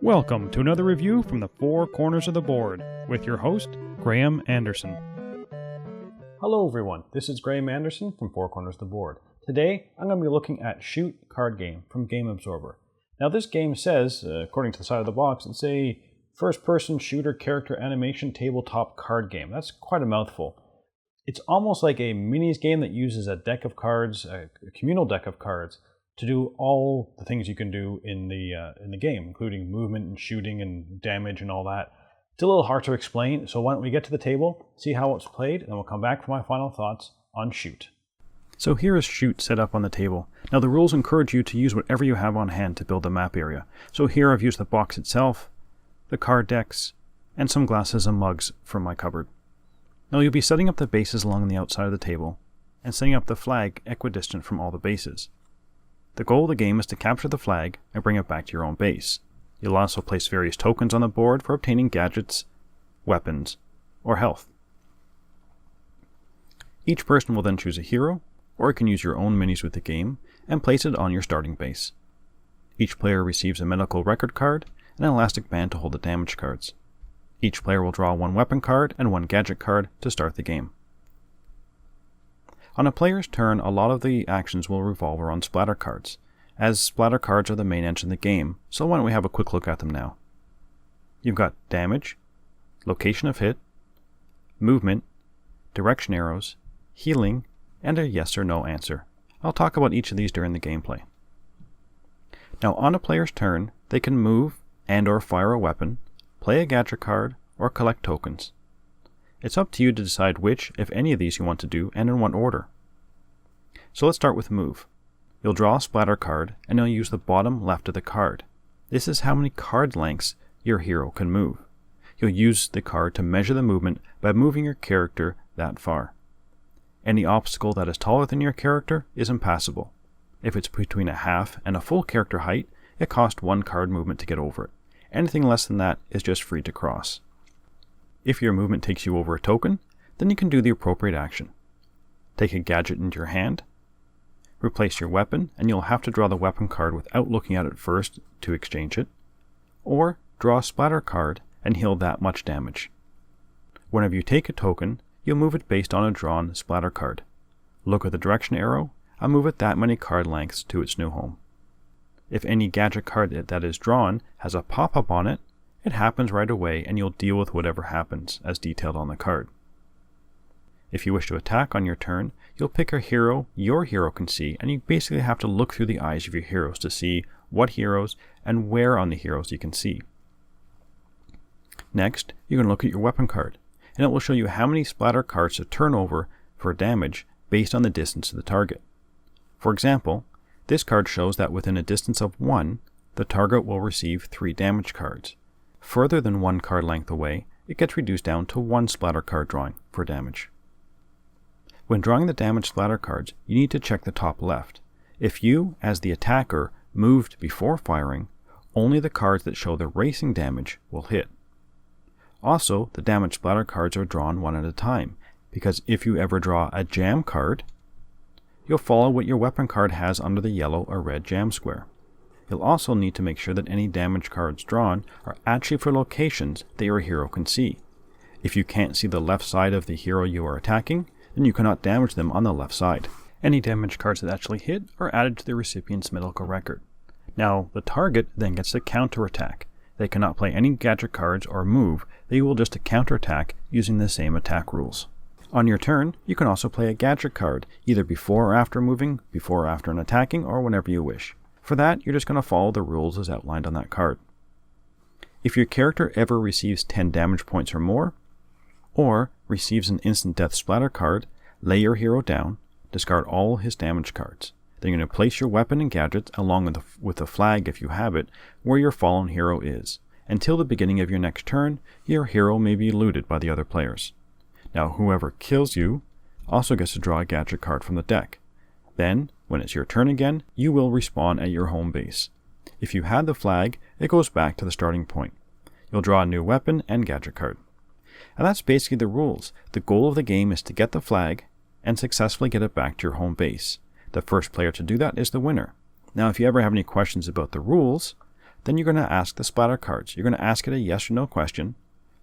Welcome to another review from the Four Corners of the Board with your host, Graeme Anderson. Hello everyone, this is Graeme Anderson from Four Corners of the Board. Today, I'm going to be looking at Shoot card game from Game Absorber. Now this game says, according to the side of the box, it's a first-person shooter character animation tabletop card game. That's quite a mouthful. It's almost like a minis game that uses a deck of cards, a communal deck of cards, to do all the things you can do in the game, including movement and shooting and damage and all that. It's a little hard to explain, so why don't we get to the table, see how it's played, and then we'll come back for my final thoughts on Shoot. So here is Shoot set up on the table. Now the rules encourage you to use whatever you have on hand to build the map area. So here I've used the box itself, the card decks, and some glasses and mugs from my cupboard. Now you'll be setting up the bases along the outside of the table, and setting up the flag equidistant from all the bases. The goal of the game is to capture the flag and bring it back to your own base. You'll also place various tokens on the board for obtaining gadgets, weapons, or health. Each person will then choose a hero, or you can use your own minis with the game and place it on your starting base. Each player receives a medical record card and an elastic band to hold the damage cards. Each player will draw one weapon card and one gadget card to start the game. On a player's turn, a lot of the actions will revolve around splatter cards, as splatter cards are the main engine of the game, so why don't we have a quick look at them now. You've got damage, location of hit, movement, direction arrows, healing, and a yes or no answer. I'll talk about each of these during the gameplay. Now on a player's turn, they can move and or fire a weapon, play a gadget card, or collect tokens. It's up to you to decide which, if any of these you want to do, and in what order. So let's start with move. You'll draw a splatter card, and you'll use the bottom left of the card. This is how many card lengths your hero can move. You'll use the card to measure the movement by moving your character that far. Any obstacle that is taller than your character is impassable. If it's between a half and a full character height, it costs one card movement to get over it. Anything less than that is just free to cross. If your movement takes you over a token, then you can do the appropriate action. Take a gadget into your hand, replace your weapon, and you'll have to draw the weapon card without looking at it first to exchange it, or draw a splatter card and heal that much damage. Whenever you take a token, you'll move it based on a drawn splatter card. Look at the direction arrow and move it that many card lengths to its new home. If any gadget card that is drawn has a pop-up on it, it happens right away and you'll deal with whatever happens as detailed on the card. If you wish to attack on your turn, you'll pick a hero your hero can see, and you basically have to look through the eyes of your heroes to see what heroes and where on the heroes you can see. Next, you can look at your weapon card, and it will show you how many splatter cards to turn over for damage based on the distance to the target. For example, this card shows that within a distance of 1, the target will receive 3 damage cards. Further than 1 card length away, it gets reduced down to 1 splatter card drawing for damage. When drawing the damage splatter cards, you need to check the top left. If you, as the attacker, moved before firing, only the cards that show the racing damage will hit. Also, the damage splatter cards are drawn one at a time, because if you ever draw a jam card, you'll follow what your weapon card has under the yellow or red jam square. You'll also need to make sure that any damage cards drawn are actually for locations that your hero can see. If you can't see the left side of the hero you are attacking, then you cannot damage them on the left side. Any damage cards that actually hit are added to the recipient's medical record. Now, the target then gets to counterattack. They cannot play any gadget cards or move, they will just counterattack using the same attack rules. On your turn, you can also play a gadget card, either before or after moving, before or after an attacking, or whenever you wish. For that, you're just going to follow the rules as outlined on that card. If your character ever receives 10 damage points or more, or receives an instant death splatter card, lay your hero down, discard all his damage cards. Then you're going to place your weapon and gadgets along with the flag, if you have it, where your fallen hero is. Until the beginning of your next turn, your hero may be looted by the other players. Now whoever kills you also gets to draw a gadget card from the deck. Then, when it's your turn again, you will respawn at your home base. If you had the flag, it goes back to the starting point. You'll draw a new weapon and gadget card. And that's basically the rules. The goal of the game is to get the flag and successfully get it back to your home base. The first player to do that is the winner. Now if you ever have any questions about the rules, then you're going to ask the splatter cards. You're going to ask it a yes or no question,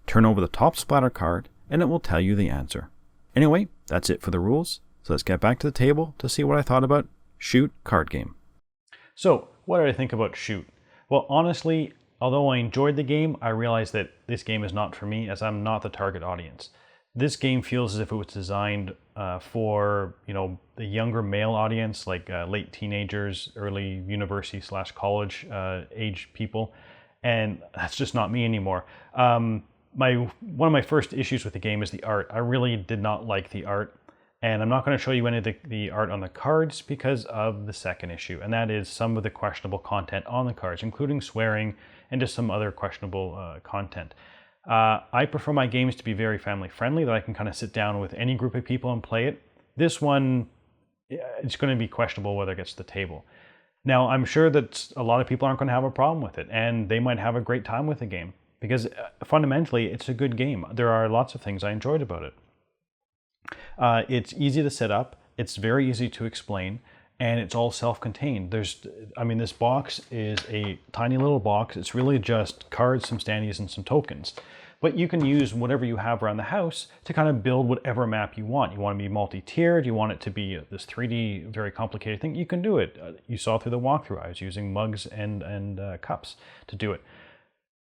turn over the top splatter card, and it will tell you the answer. Anyway, that's it for the rules. So let's get back to the table to see what I thought about Shoot card game. So, what did I think about Shoot? Well, honestly, although I enjoyed the game, I realized that this game is not for me, as I'm not the target audience. This game feels as if it was designed for, the younger male audience, like late teenagers, early university/college age people, and that's just not me anymore. One of my first issues with the game is the art. I really did not like the art. And I'm not going to show you any of the art on the cards because of the second issue, and that is some of the questionable content on the cards, including swearing and just some other questionable content. I prefer my games to be very family friendly, that I can kind of sit down with any group of people and play it. This one, it's going to be questionable whether it gets to the table. Now, I'm sure that a lot of people aren't going to have a problem with it, and they might have a great time with the game because fundamentally it's a good game. There are lots of things I enjoyed about it. It's easy to set up, it's very easy to explain, and it's all self-contained. This box is a tiny little box. It's really just cards, some standees, and some tokens. But you can use whatever you have around the house to kind of build whatever map you want. You want to be multi-tiered, you want it to be this 3D, very complicated thing, you can do it. You saw through the walkthrough, I was using mugs and cups to do it.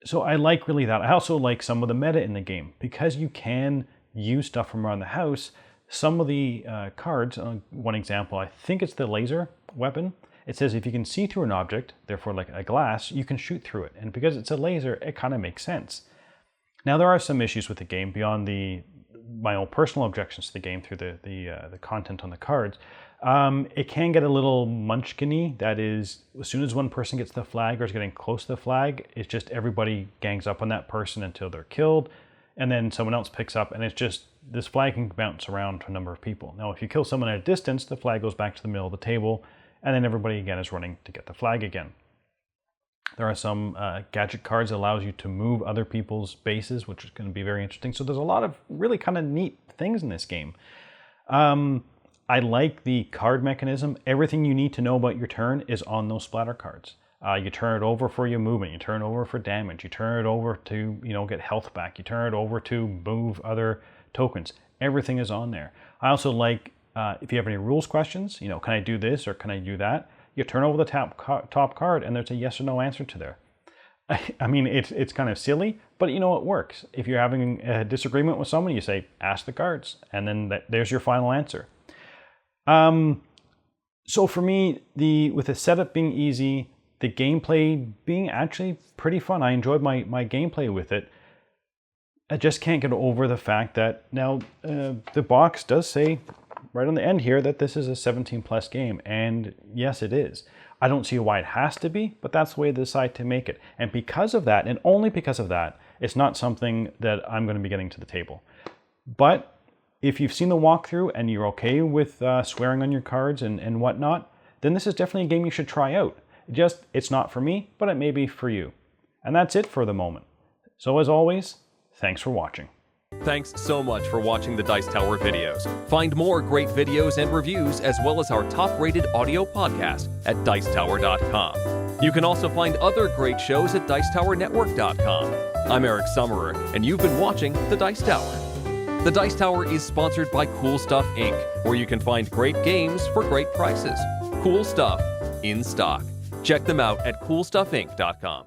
So I like really that. I also like some of the meta in the game, because you can use stuff from around the house. Some of the cards, one example, I think it's the laser weapon. It says if you can see through an object, therefore like a glass, you can shoot through it. And because it's a laser, it kind of makes sense. Now there are some issues with the game beyond my own personal objections to the game through the content on the cards. It can get a little munchkin-y. That is, as soon as one person gets the flag or is getting close to the flag, it's just everybody gangs up on that person until they're killed. And then someone else picks up, and it's just, this flag can bounce around to a number of people. Now, if you kill someone at a distance, the flag goes back to the middle of the table, and then everybody again is running to get the flag again. There are some gadget cards that allows you to move other people's bases, which is going to be very interesting. So there's a lot of really kind of neat things in this game. I like the card mechanism. Everything you need to know about your turn is on those splatter cards. You turn it over for your movement, you turn it over for damage, you turn it over to get health back, you turn it over to move other tokens. Everything is on there. I also like, if you have any rules questions, can I do this or can I do that? You turn over the top card and there's a yes or no answer to there. It's kind of silly, but it works. If you're having a disagreement with someone, you say, ask the cards, and then there's your final answer. So for me, with the setup being easy, the gameplay being actually pretty fun. I enjoyed my gameplay with it. I just can't get over the fact that now the box does say right on the end here that this is a 17 plus game, and yes it is. I don't see why it has to be, but that's the way they decide to make it. And because of that, and only because of that, it's not something that I'm going to be getting to the table. But if you've seen the walkthrough and you're okay with swearing on your cards and whatnot, then this is definitely a game you should try out. It's not for me, but it may be for you. And that's it for the moment. So as always, thanks for watching. Thanks so much for watching the Dice Tower videos. Find more great videos and reviews, as well as our top-rated audio podcast at Dicetower.com. You can also find other great shows at Dicetowernetwork.com. I'm Eric Summerer, and you've been watching The Dice Tower. The Dice Tower is sponsored by Cool Stuff Inc., where you can find great games for great prices. Cool stuff in stock. Check them out at CoolStuffInc.com.